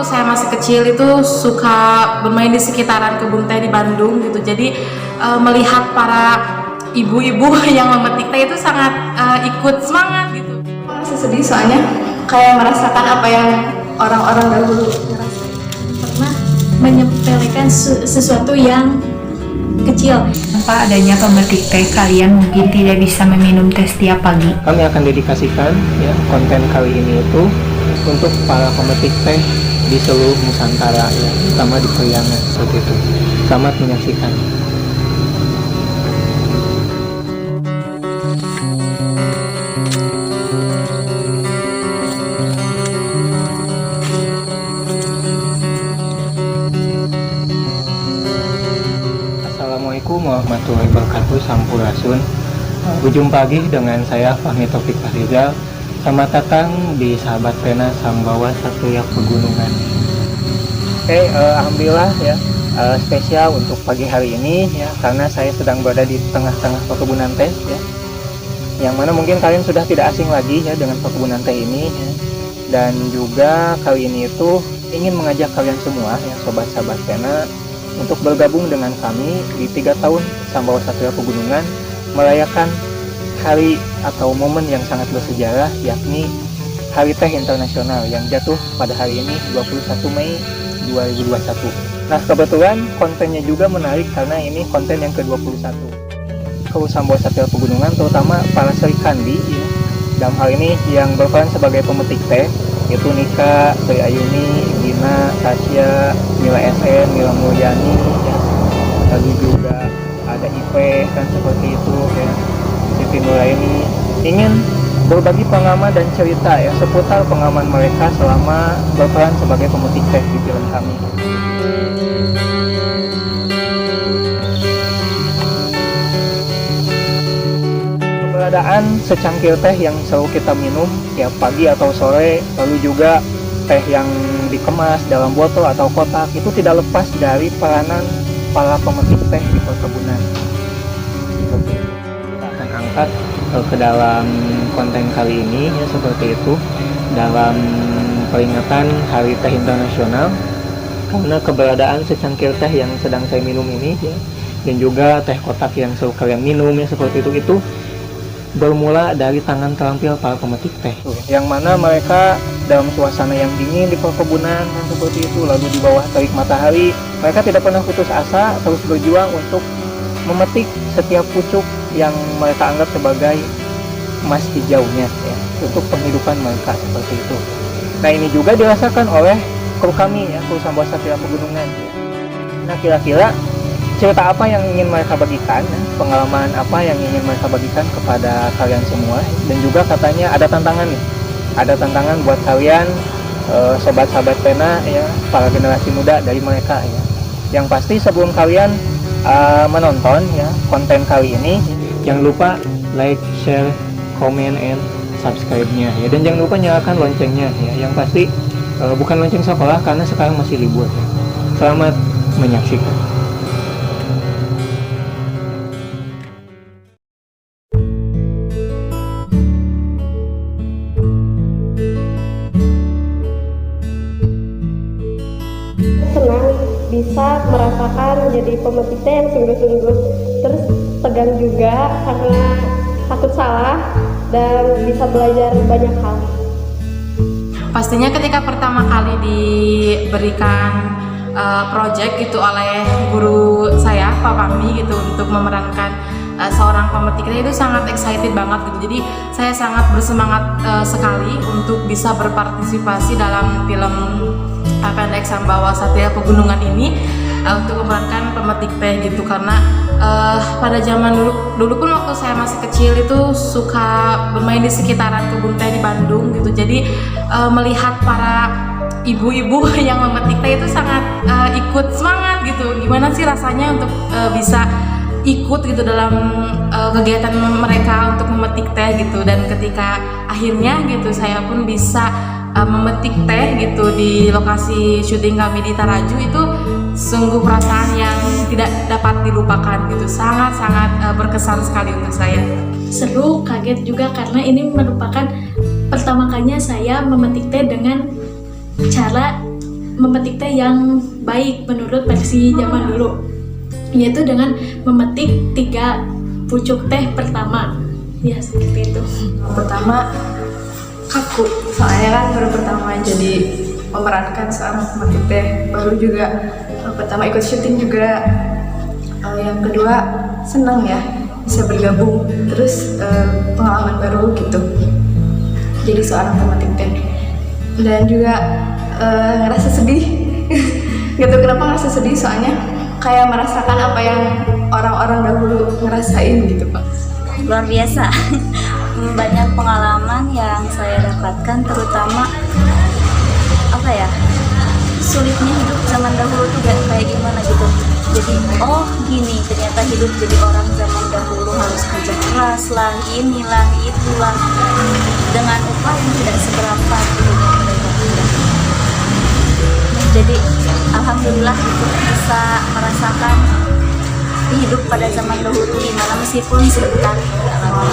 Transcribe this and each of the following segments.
Waktu saya masih kecil itu suka bermain di sekitaran kebun teh di Bandung gitu. Jadi melihat para ibu-ibu yang memetik teh itu sangat ikut semangat gitu. Merasa sedih soalnya kayak merasakan apa yang orang-orang dahulu rasain. Pernah menyepelekan sesuatu yang kecil. Tanpa adanya pemetik teh, kalian mungkin tidak bisa meminum teh setiap pagi. Kami akan dedikasikan ya konten kali ini itu untuk para pemetik teh di seluruh Nusantara ya, terutama di Priangan seperti itu. Selamat menyaksikan. Assalamualaikum warahmatullahi wabarakatuh. Sampurasun. Berjumpa lagi dengan saya Fahmi Taufik Fahrizal. Selamat datang di Sahabat Pena Sambawa Satria Pegunungan. Oke, alhamdulillah ya, spesial untuk pagi hari ini ya, karena saya sedang berada di tengah-tengah perkebunan teh ya, yang mana mungkin kalian sudah tidak asing lagi ya dengan perkebunan teh ini ya. Dan juga kali ini itu ingin mengajak kalian semua ya, sobat-sahabat Pena, untuk bergabung dengan kami di 3 tahun Sambawa Satria Pegunungan merayakan hari atau momen yang sangat bersejarah, yakni Hari Teh Internasional yang jatuh pada hari ini 21 Mei 2021. Nah, kebetulan kontennya juga menarik karena ini konten yang ke-21. Kru Sambawa Satria Pegunungan, terutama para Sri Kandi ya, dalam hal ini yang berperan sebagai pemetik teh, yaitu Nika, Sri Ayuni, Gina, Tasya, Mila SN, Mila Mulyani ya. Lalu juga ada Ipe kan seperti itu ya. Siti Nuraini ingin berbagi pengalaman dan cerita ya seputar pengalaman mereka selama berperan sebagai pemetik teh di film kami. Keberadaan secangkir teh yang selalu kita minum tiap pagi atau sore, lalu juga teh yang dikemas dalam botol atau kotak, itu tidak lepas dari peranan para pemetik teh di perkebunan. Kita akan angkat ke dalam konten kali ini ya, seperti itu, dalam peringatan Hari Teh Internasional, karena keberadaan secangkir teh yang sedang saya minum ini ya, dan juga teh kotak yang selalu kalian minum ya seperti itu bermula dari tangan terampil para pemetik teh, yang mana mereka dalam suasana yang dingin di perkebunan kan seperti itu, lalu di bawah terik matahari, mereka tidak pernah putus asa, terus berjuang untuk memetik setiap pucuk yang mereka anggap sebagai emas hijaunya ya, untuk penghidupan mereka seperti itu. Nah, ini juga dirasakan oleh kru kami ya, kru Sambawa Satria Pegunungan ya. Nah, kira-kira cerita apa yang ingin mereka bagikan, pengalaman apa yang ingin mereka bagikan kepada kalian semua, dan juga katanya ada tantangan nih, ada tantangan buat kalian sobat-sahabat Pena ya, para generasi muda dari mereka ya. Yang pasti sebelum kalian menonton ya konten kali ini, jangan lupa like, share, comment, and subscribe-nya ya, dan jangan lupa nyalakan loncengnya ya. Yang pasti bukan lonceng sekolah karena sekarang masih libur ya. Selamat menyaksikan. Senang bisa merasakan jadi pemetik teh yang sungguh-sungguh, terus tegang juga karena takut salah dan bisa belajar banyak hal. Pastinya ketika pertama kali diberikan project gitu oleh guru saya Pak Fahmi gitu untuk memerankan seorang pemetik teh, itu sangat excited banget gitu. Jadi saya sangat bersemangat sekali untuk bisa berpartisipasi dalam film pendek Sambawa Satria Pegunungan ini, untuk memerankan pemetik teh gitu. Karena pada zaman dulu pun waktu saya masih kecil itu suka bermain di sekitaran kebun teh di Bandung gitu. Jadi melihat para ibu-ibu yang memetik teh itu sangat ikut semangat gitu. Gimana sih rasanya untuk bisa ikut gitu dalam kegiatan mereka untuk memetik teh gitu. Dan ketika akhirnya gitu saya pun bisa memetik teh gitu di lokasi syuting kami di Taraju, itu sungguh perasaan yang tidak dapat dilupakan gitu. Sangat-sangat berkesan sekali untuk saya. Seru, kaget juga karena ini merupakan pertama kalinya saya memetik teh dengan cara memetik teh yang baik menurut versi zaman dulu, yaitu dengan memetik 3 pucuk teh pertama. Ya seperti itu. Pertama kaku, soalnya kan baru pertama jadi memerankan seorang pemetik teh, baru juga pertama ikut syuting juga. Yang kedua senang ya bisa bergabung, terus pengalaman baru gitu jadi seorang pemetik teh. Dan juga ngerasa sedih gitu. Kenapa ngerasa sedih? Soalnya kayak merasakan apa yang orang-orang dahulu ngerasain gitu Pak. Luar biasa. Banyak pengalaman yang saya dapatkan, terutama apa ya, sulitnya hidup zaman dahulu tuh kayak gimana gitu. Jadi oh gini ternyata hidup jadi orang zaman dahulu, harus kerja keras lah, inilah itulah, dengan upah yang tidak seberapa gitu mereka punya. Jadi alhamdulillah gitu bisa merasakan hidup pada zaman dahulu gimana, meskipun sebentar tidak lama.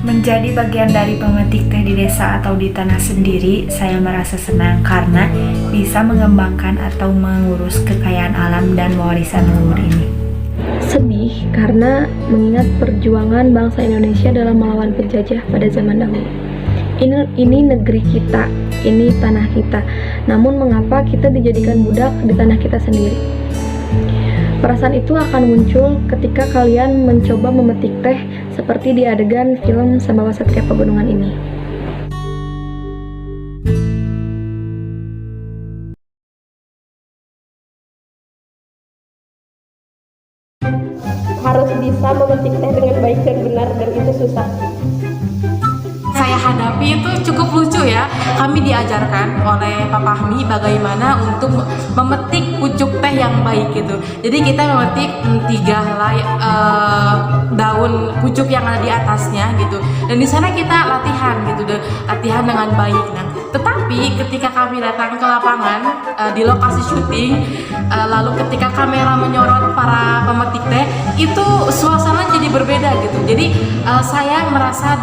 Menjadi bagian dari pemetik teh di desa atau di tanah sendiri, saya merasa senang karena bisa mengembangkan atau mengurus kekayaan alam dan warisan leluhur ini. Sedih karena mengingat perjuangan bangsa Indonesia dalam melawan penjajah pada zaman dahulu. Ini negeri kita, ini tanah kita. Namun mengapa kita dijadikan budak di tanah kita sendiri? Perasaan itu akan muncul ketika kalian mencoba memetik teh seperti di adegan film Sambawa Satria Pegunungan ini. Harus bisa memetik teh dengan baik dan benar, dan itu susah. Saya hadapi itu cukup lucu ya. Kami diajarkan oleh Pak Fahmi bagaimana untuk memetik pucuk teh yang baik gitu. Jadi kita memetik 3 helai daun pucuk yang ada di atasnya gitu. Dan di sana kita latihan gitu, latihan dengan baik. Nah, tetapi ketika kami datang ke lapangan di lokasi syuting, lalu ketika kamera menyorot para pemetik teh, itu suasana jadi berbeda gitu. Jadi saya merasa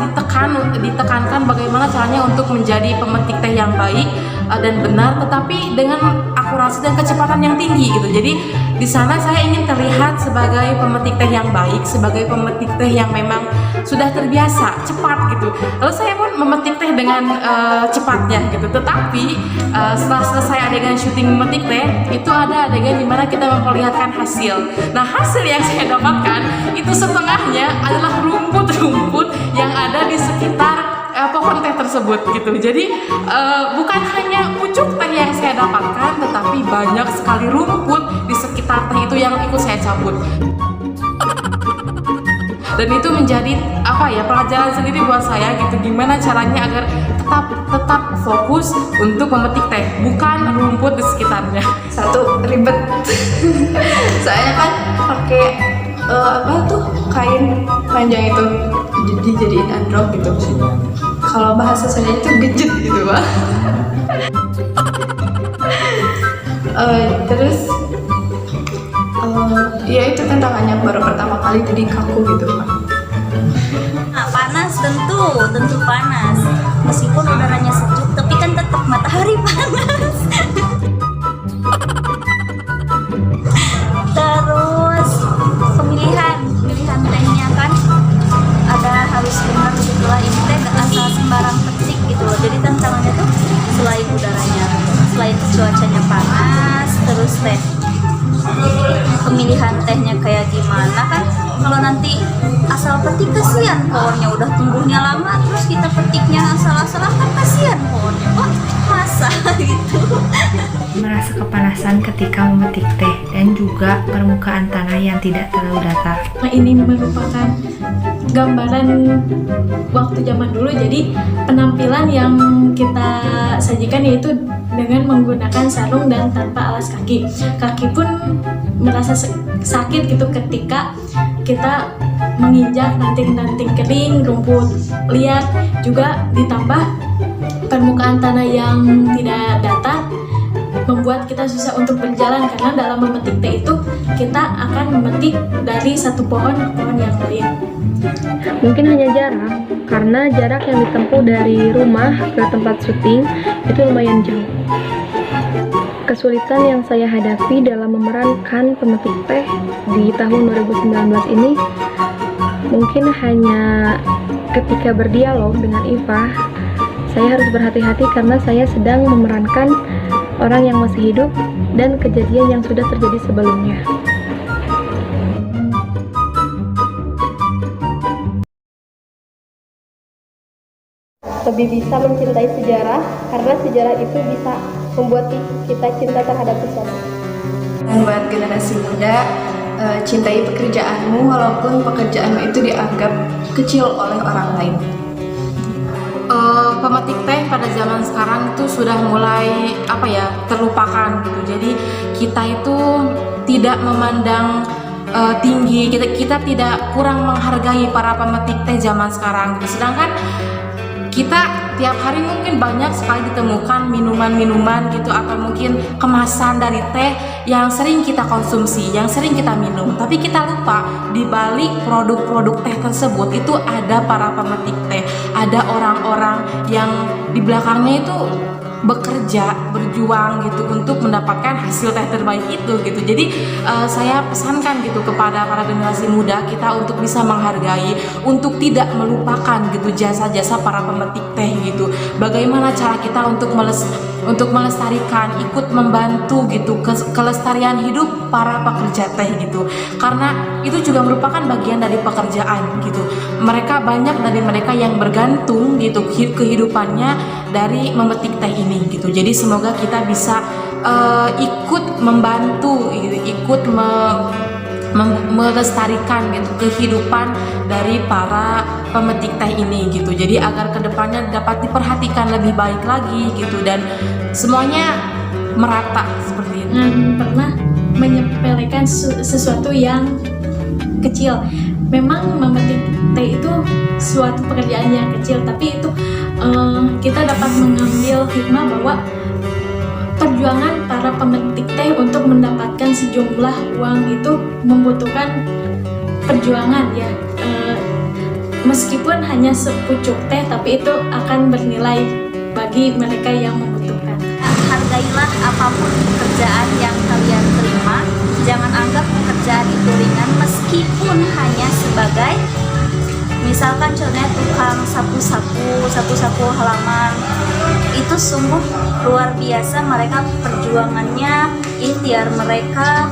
ditekankan bagaimana caranya untuk menjadi pemetik teh yang baik dan benar, tetapi dengan akurasi dan kecepatan yang tinggi gitu. Jadi di sana saya ingin terlihat sebagai pemetik teh yang baik, sebagai pemetik teh yang memang sudah terbiasa cepat gitu. Lalu saya pun memetik teh dengan cepatnya gitu. Tetapi setelah selesai adegan syuting memetik teh, itu ada adegan dimana kita memperlihatkan hasil. Nah, hasil yang saya dapatkan itu setengahnya adalah rumput-rumput yang ada di sekitar pohon teh tersebut gitu. Jadi bukan hanya pucuk teh yang saya dapatkan, tetapi banyak sekali rumput di sekitar teh itu yang ikut saya cabut. Dan itu menjadi pelajaran sendiri buat saya gitu, gimana caranya agar tetap fokus untuk memetik teh, bukan rumput di sekitarnya. Satu, ribet. Saya kan pakai kain panjang itu dijadiin androk gitu. Kalau bahasa saya itu gejet gitu Pak. Terus ya itu tantangannya baru pertama kali, jadi kaku gitu Pak. Nah, panas tentu panas. Meskipun udaranya sejuk, tapi kan tetap matahari panas. Terus pemilihan tehnya kan ada harus benar setelah ini teh gak asal sembarang petik gitu loh. Jadi tantangannya tuh selain udaranya, selain cuacanya panas, terus teh pemilihan tehnya kayak gimana kan. Kalau nanti asal petik kasihan pohonnya, udah tumbuhnya lama terus kita petiknya asal-asalan kan kasihan pohonnya. Wah, masa gitu. Merasa kepanasan ketika memetik teh dan juga permukaan tanah yang tidak terlalu datar. Nah, ini merupakan gambaran waktu zaman dulu. Jadi penampilan yang kita sajikan yaitu dengan menggunakan sarung dan tanpa alas kaki. Kaki pun merasa sakit gitu ketika kita menginjak ranting-ranting kering, rumput liar, juga ditambah permukaan tanah yang tidak datar membuat kita susah untuk berjalan, karena dalam memetik teh itu kita akan memetik dari satu pohon ke pohon yang lain. Mungkin hanya jarak, karena jarak yang ditempuh dari rumah ke tempat syuting itu lumayan jauh. Kesulitan yang saya hadapi dalam memerankan pemetik teh di tahun 2019 ini mungkin hanya ketika berdialog dengan Iva. Saya harus berhati-hati karena saya sedang memerankan orang yang masih hidup dan kejadian yang sudah terjadi sebelumnya. Lebih bisa mencintai sejarah karena sejarah itu bisa membuat kita cinta terhadap sesuatu. Buat generasi muda, cintai pekerjaanmu walaupun pekerjaanmu itu dianggap kecil oleh orang lain. Pemetik teh pada zaman sekarang itu sudah mulai terlupakan gitu. Jadi kita itu tidak memandang tinggi, kita tidak kurang menghargai para pemetik teh zaman sekarang gitu. Sedangkan kita tiap hari mungkin banyak sekali ditemukan minuman-minuman gitu atau mungkin kemasan dari teh yang sering kita konsumsi, yang sering kita minum. Tapi kita lupa di balik produk-produk teh tersebut itu ada para pemetik teh, ada orang-orang yang di belakangnya itu bekerja, berjuang gitu untuk mendapatkan hasil teh terbaik itu gitu. Jadi saya pesankan gitu kepada para generasi muda kita untuk bisa menghargai, untuk tidak melupakan gitu jasa-jasa para pemetik teh gitu. Bagaimana cara kita untuk melestarikan, ikut membantu gitu kelestarian hidup para pekerja teh gitu. Karena itu juga merupakan bagian dari pekerjaan gitu. Mereka banyak dari mereka yang bergantung gitu kehidupannya dari memetik teh ini gitu. Jadi semoga kita bisa ikut membantu gitu, ikut melestarikan gitu kehidupan dari para pemetik teh ini gitu. Jadi agar kedepannya dapat diperhatikan lebih baik lagi gitu dan semuanya merata seperti itu. Pernah menyepelekan sesuatu yang kecil. Memang memetik teh itu suatu pekerjaan yang kecil, tapi itu kita dapat mengambil hikmah bahwa perjuangan para pemetik teh untuk mendapatkan sejumlah uang itu membutuhkan perjuangan ya. Meskipun hanya sepucuk teh, tapi itu akan bernilai bagi mereka yang membutuhkan. Hargailah apapun pekerjaan yang kalian terima. Jangan anggap pekerjaan itu ringan meskipun hanya sebagai misalkan contohnya tukang sapu-sapu halaman. Itu sungguh luar biasa, mereka perjuangannya, ikhtiar mereka.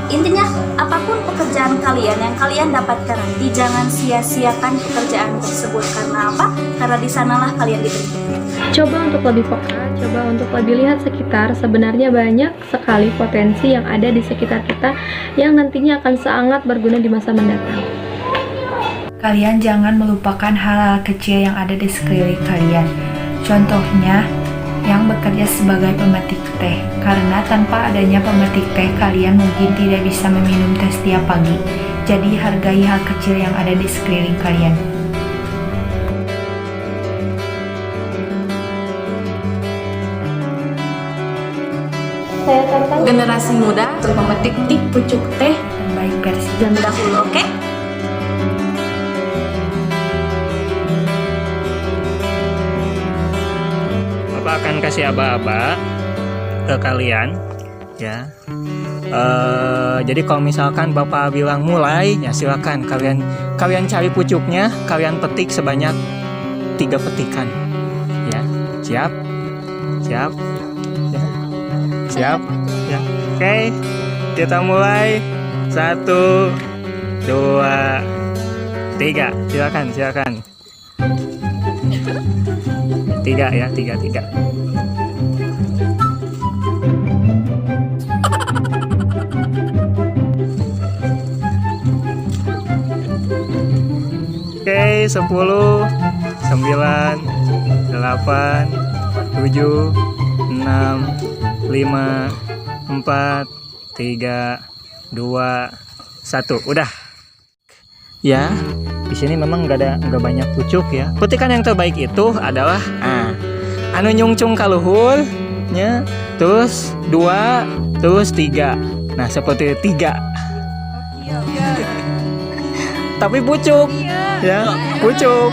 Intinya apapun pekerjaan kalian yang kalian dapatkan nanti, jangan sia-siakan pekerjaan tersebut. Karena apa? Karena di sanalah kalian diterima. Coba untuk lebih peka, coba untuk lebih lihat sekitar. Sebenarnya banyak sekali potensi yang ada di sekitar kita yang nantinya akan sangat berguna di masa mendatang. Kalian jangan melupakan hal-hal kecil yang ada di sekeliling kalian. Contohnya, yang bekerja sebagai pemetik teh. Karena tanpa adanya pemetik teh, kalian mungkin tidak bisa meminum teh setiap pagi. Jadi hargai hal kecil yang ada di sekeliling kalian. Saya tantang Generasi muda Untuk memetik Pucuk teh Baik versi Zaman dahulu, oke? Bapak akan kasih aba-aba ke kalian ya. Jadi kalau misalkan Bapak bilang mulai, ya silakan kalian cari pucuknya, kalian petik sebanyak 3 petikan. Ya, siap? Siap? Ya. Siap? Ya. Oke, kita mulai. 1, 2, 3. Silakan. 3 ya, 3. Oke, 10, 9, 8, 7, 6, 5, 4, 3, 2, 1. Udah. Ya, di sini memang nggak banyak pucuk ya. Petikan yang terbaik itu adalah anu nyungcung kaluhur nya, terus 2, terus 3. Nah, seperti 3. Tapi pucuk. Ya, pucuk.